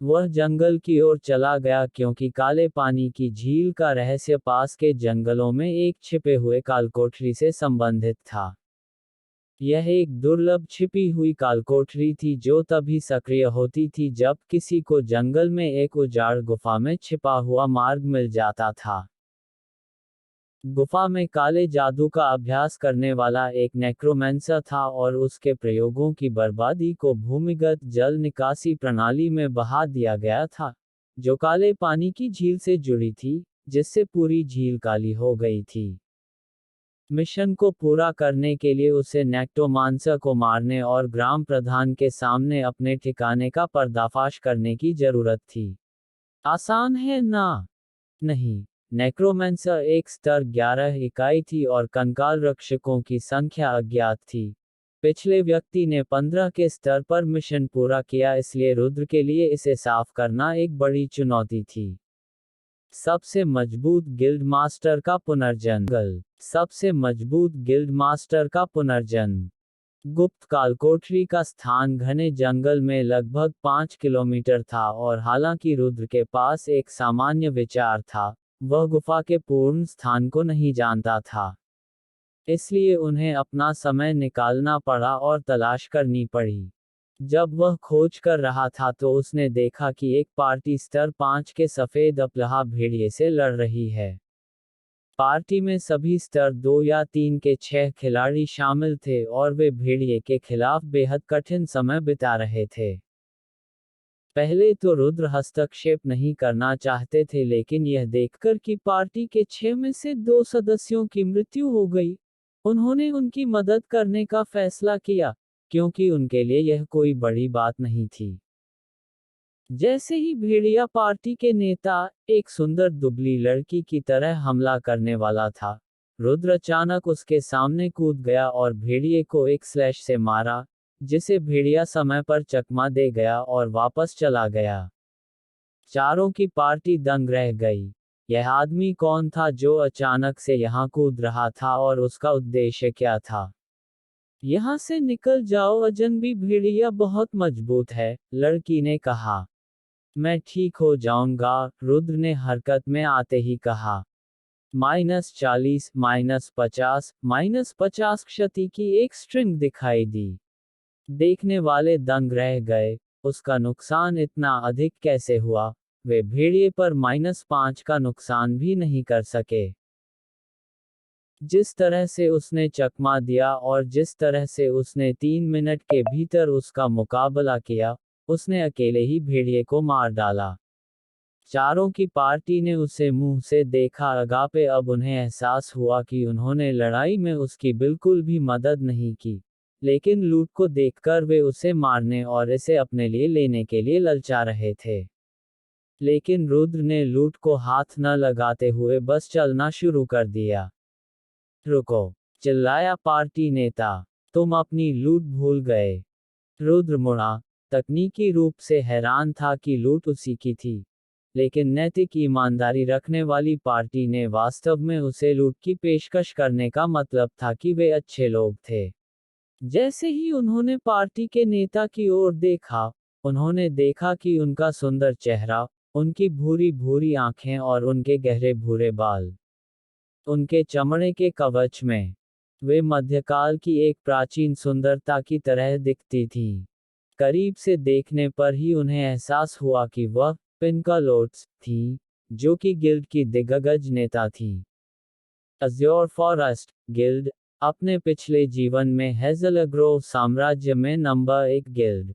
वह जंगल की ओर चला गया क्योंकि काले पानी की झील का रहस्य पास के जंगलों में एक छिपे हुए कालकोठरी से संबंधित था। यह एक दुर्लभ छिपी हुई कालकोठरी थी जो तभी सक्रिय होती थी जब किसी को जंगल में एक उजाड़ गुफा में छिपा हुआ मार्ग मिल जाता था। गुफा में काले जादू का अभ्यास करने वाला एक नेक्रोमेंसर था और उसके प्रयोगों की बर्बादी को भूमिगत जल निकासी प्रणाली में बहा दिया गया था, जो काले पानी की झील से जुड़ी थी, जिससे पूरी झील काली हो गई थी। मिशन को पूरा करने के लिए उसे नेक्रोमांसर को मारने और ग्राम प्रधान के सामने अपने ठिकाने का पर्दाफाश करने की जरूरत थी। आसान है ना? नहीं। नेक्रोमेंसर एक स्तर 11 इकाई थी और कंकाल रक्षकों की संख्या अज्ञात थी। पिछले व्यक्ति ने 15 के स्तर पर मिशन पूरा किया, इसलिए रुद्र के लिए इसे साफ करना एक बड़ी चुनौती थी। सबसे मजबूत गिल्ड मास्टर का पुनर्जन्म। सबसे मजबूत गिल्ड मास्टर का पुनर्जन्म। गुप्त कालकोठरी का स्थान घने जंगल में लगभग 5 किलोमीटर था और हालांकि रुद्र के पास एक सामान्य विचार था, वह गुफा के पूर्ण स्थान को नहीं जानता था। इसलिए उन्हें अपना समय निकालना पड़ा और तलाश करनी पड़ी। जब वह खोज कर रहा था तो उसने देखा कि एक पार्टी स्तर 5 के सफेद अपलहा भेड़िए से लड़ रही है। पार्टी में सभी स्तर 2 या 3 के 6 खिलाड़ी शामिल थे और वे भेड़िए के खिलाफ बेहद कठिन समय बिता रहे थे। पहले तो रुद्र हस्तक्षेप नहीं करना चाहते थे, लेकिन यह देखकर कि पार्टी के 6 में से 2 सदस्यों की मृत्यु हो गई, उन्होंने उनकी मदद करने का फैसला किया, क्योंकि उनके लिए यह कोई बड़ी बात नहीं थी। जैसे ही भेड़िया पार्टी के नेता, एक सुंदर दुबली लड़की की तरह हमला करने वाला था, रुद्र अचानक उसके सामने कूद गया और भेड़िए को एक स्लैश से मारा, जिसे भेड़िया समय पर चकमा दे गया और वापस चला गया। चारों की पार्टी दंग रह गई। यह आदमी कौन था जो अचानक से यहाँ कूद रहा था और उसका उद्देश्य क्या था? यहाँ से निकल जाओ, अजनबी भेड़िया बहुत मजबूत है, लड़की ने कहा। मैं ठीक हो जाऊंगा, रुद्र ने हरकत में आते ही कहा। -40, -50, -50 क्षति की एक स्ट्रिंग दिखाई दी। देखने वाले दंग रह गए, उसका नुकसान इतना अधिक कैसे हुआ? वे भेड़िए पर -5 का नुकसान भी नहीं कर सके। जिस तरह से उसने चकमा दिया और जिस तरह से उसने 3 मिनट के भीतर उसका मुकाबला किया, उसने अकेले ही भेड़िए को मार डाला। चारों की पार्टी ने उसे मुंह से देखा। अगापे अब उन्हें एहसास हुआ कि उन्होंने लड़ाई में उसकी बिल्कुल भी मदद नहीं की, लेकिन लूट को देखकर वे उसे मारने और इसे अपने लिए लेने के लिए ललचा रहे थे। लेकिन रुद्र ने लूट को हाथ न लगाते हुए बस चलना शुरू कर दिया। रुको! चिल्लाया पार्टी नेता। तुम अपनी लूट भूल गए। रुद्र मुड़ा, तकनीकी रूप से हैरान था कि लूट उसी की थी, लेकिन नैतिक ईमानदारी रखने वाली पार्टी ने वास्तव में उसे लूट की पेशकश करने का मतलब था कि वे अच्छे लोग थे। जैसे ही उन्होंने पार्टी के नेता की ओर देखा, उन्होंने देखा कि उनका सुंदर चेहरा, उनकी भूरी भूरी आंखें और उनके गहरे भूरे बाल, उनके चमड़े के कवच में, वे मध्यकाल की एक प्राचीन सुंदरता की तरह दिखती थीं। करीब से देखने पर ही उन्हें एहसास हुआ कि वह पिनकलोट्स थीं, जो कि गिल्ड की दिग्गज नेता थीं। अज्योर फॉरेस्ट गिल्ड, अपने पिछले जीवन में हेज़ल ग्रोव साम्राज्य में नंबर 1 गिल्ड।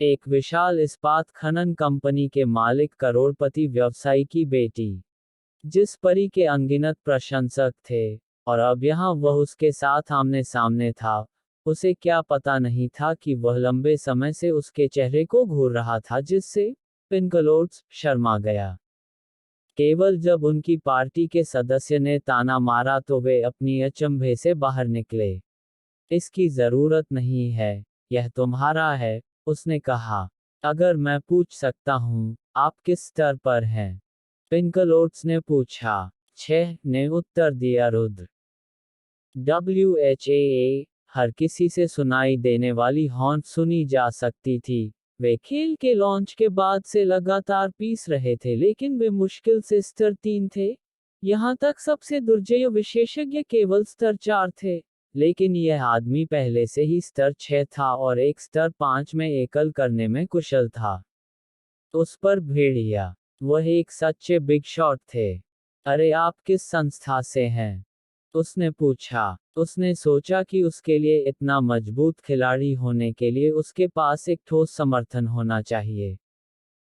एक विशाल इस्पात खनन कंपनी के मालिक करोड़पति व्यवसायी की बेटी, जिस परी के अनगिनत प्रशंसक थे, और अब यहाँ वह उसके साथ आमने सामने था। उसे क्या पता नहीं था कि वह लंबे समय से उसके चेहरे को घूर रहा था, जिससे पिनकलोट्स शर्मा गया। केवल जब उनकी पार्टी के सदस्य ने ताना मारा तो वे अपनी अचंभे से बाहर निकले। इसकी जरूरत नहीं है, यह तुम्हारा है, उसने कहा। अगर मैं पूछ सकता हूँ, आप किस स्तर पर हैं? पिनकलोट्स ने पूछा। 6 ने उत्तर दिया। रुद्र WHAA, हर किसी से सुनाई देने वाली हॉर्न सुनी जा सकती थी। वे खेल के लॉन्च के बाद से लगातार पीस रहे थे, लेकिन वे मुश्किल से स्तर 3 थे। यहाँ तक सबसे दुर्जय विशेषज्ञ केवल स्तर 4 थे। लेकिन यह आदमी पहले से ही स्तर 6 था और एक स्तर 5 में एकल करने में कुशल था। उस पर भेड़िया। वह एक सच्चे बिग शॉट थे। अरे आप किस संस्था से हैं? उसने पूछा। उसने सोचा कि उसके लिए इतना मजबूत खिलाड़ी होने के लिए उसके पास एक ठोस समर्थन होना चाहिए।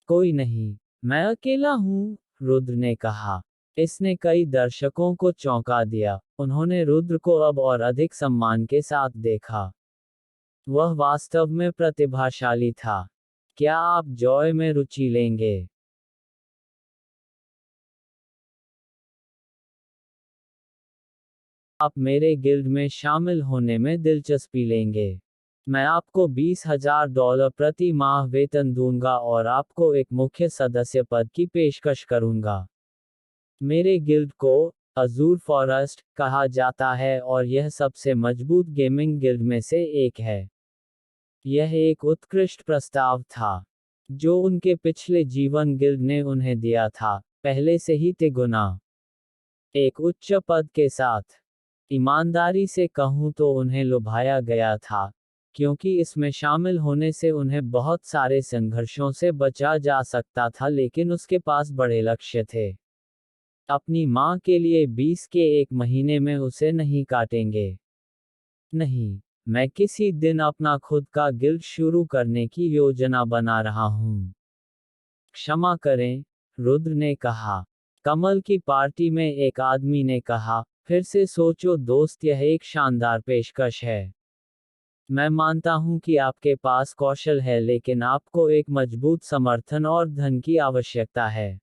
कोई नहीं, मैं अकेला हूँ, रुद्र ने कहा। इसने कई दर्शकों को चौंका दिया। उन्होंने रुद्र को अब और अधिक सम्मान के साथ देखा। वह वास्तव में प्रतिभाशाली था। क्या आप जॉय में रुचि लेंगे? आप मेरे गिल्ड में शामिल होने में दिलचस्पी लेंगे? मैं आपको $20,000 प्रति माह वेतन दूंगा और आपको एक मुख्य सदस्य पद की पेशकश करूंगा। मेरे गिल्ड को अजूर फॉरेस्ट कहा जाता है और यह सबसे मजबूत गेमिंग गिल्ड में से एक है। यह एक उत्कृष्ट प्रस्ताव था, जो उनके पिछले जीवन गिल्ड ने उन्हें दिया था, पहले से ही तिगुना। एक उच्च पद के साथ। ईमानदारी से कहूं तो उन्हें लुभाया गया था, क्योंकि इसमें शामिल होने से उन्हें बहुत सारे संघर्षों से बचा जा सकता था, लेकिन उसके पास बड़े लक्ष्य थे। अपनी मां के लिए 20 के एक महीने में उसे नहीं काटेंगे। नहीं, मैं किसी दिन अपना खुद का गिल्ड शुरू करने की योजना बना रहा हूं। क्षमा करें, रुद्र ने कहा। कमल की पार्टी में एक आदमी ने कहा, फिर से सोचो दोस्त, यह एक शानदार पेशकश है। मैं मानता हूं कि आपके पास कौशल है, लेकिन आपको एक मजबूत समर्थन और धन की आवश्यकता है।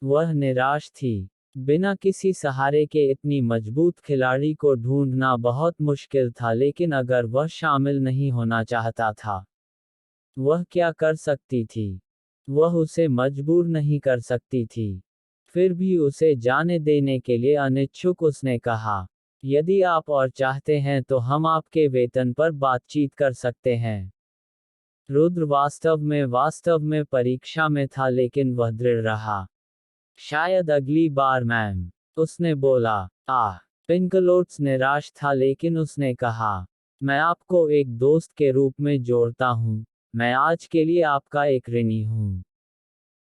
वह निराश थी। बिना किसी सहारे के इतनी मजबूत खिलाड़ी को ढूंढना बहुत मुश्किल था, लेकिन अगर वह शामिल नहीं होना चाहता था, वह क्या कर सकती थी? वह उसे मजबूर नहीं कर सकती थी। फिर भी उसे जाने देने के लिए अनिच्छुक उसने कहा, यदि आप और चाहते हैं तो हम आपके वेतन पर बातचीत कर सकते हैं। रुद्र वास्तव में परीक्षा में था, लेकिन वह दृढ़ रहा। शायद अगली बार मैम, उसने बोला। पिंकलोट्स निराश था, लेकिन उसने कहा, मैं आपको एक दोस्त के रूप में जोड़ता हूँ। मैं आज के लिए आपका एक ऋणी हूँ।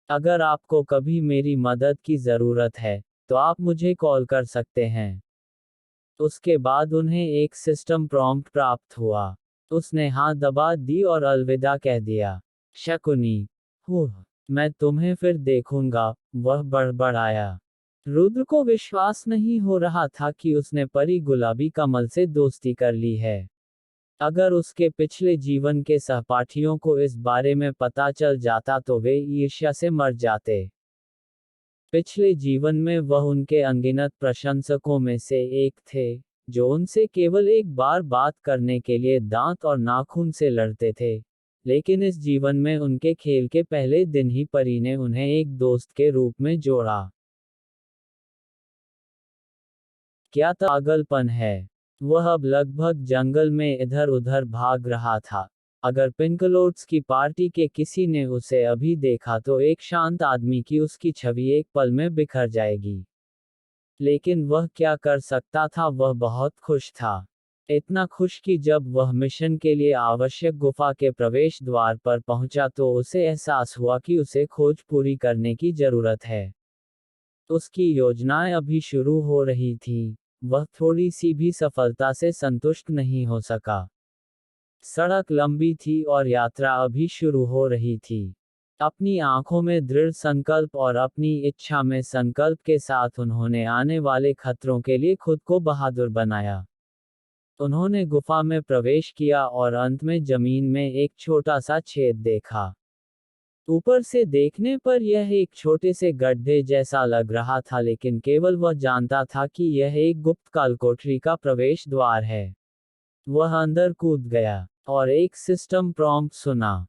अगर आपको कभी मेरी मदद की ज़रूरत है, तो आप मुझे कॉल कर सकते हैं। उसके बाद उन्हें एक सिस्टम प्रॉम्प्ट प्राप्त हुआ। उसने हाँ दबा दी और अलविदा कह दिया। शकुनी, मैं तुम्हें फिर देखूंगा, वह बड़बड़ाया। रुद्र को विश्वास नहीं हो रहा था कि उसने परी गुलाबी कमल से दोस्ती कर ली है। अगर उसके पिछले जीवन के सहपाठियों को इस बारे में पता चल जाता तो वे ईर्ष्या से मर जाते। पिछले जीवन में वह उनके अनगिनत प्रशंसकों में से एक थे, जो उनसे केवल एक बार बात करने के लिए दांत और नाखून से लड़ते थे। लेकिन इस जीवन में उनके खेल के पहले दिन ही परी ने उन्हें एक दोस्त के रूप में जोड़ा। क्या पागलपन है! वह अब लगभग जंगल में इधर उधर भाग रहा था। अगर पिंकलोट्स की पार्टी के किसी ने उसे अभी देखा तो एक शांत आदमी की उसकी छवि एक पल में बिखर जाएगी। लेकिन वह क्या कर सकता था? वह बहुत खुश था। इतना खुश कि जब वह मिशन के लिए आवश्यक गुफा के प्रवेश द्वार पर पहुंचा तो उसे एहसास हुआ कि उसे खोज पूरी करने की जरूरत है। उसकी योजनाएं अभी शुरू हो रही थीं। वह थोड़ी सी भी सफलता से संतुष्ट नहीं हो सका। सड़क लंबी थी और यात्रा अभी शुरू हो रही थी। अपनी आंखों में दृढ़ संकल्प और अपनी इच्छा में संकल्प के साथ उन्होंने आने वाले खतरों के लिए खुद को बहादुर बनाया। उन्होंने गुफा में प्रवेश किया और अंत में जमीन में एक छोटा सा छेद देखा। ऊपर से देखने पर यह एक छोटे से गड्ढे जैसा लग रहा था, लेकिन केवल वह जानता था कि यह एक गुप्त कालकोठरी का प्रवेश द्वार है। वह अंदर कूद गया और एक सिस्टम प्रॉम्प्ट सुना।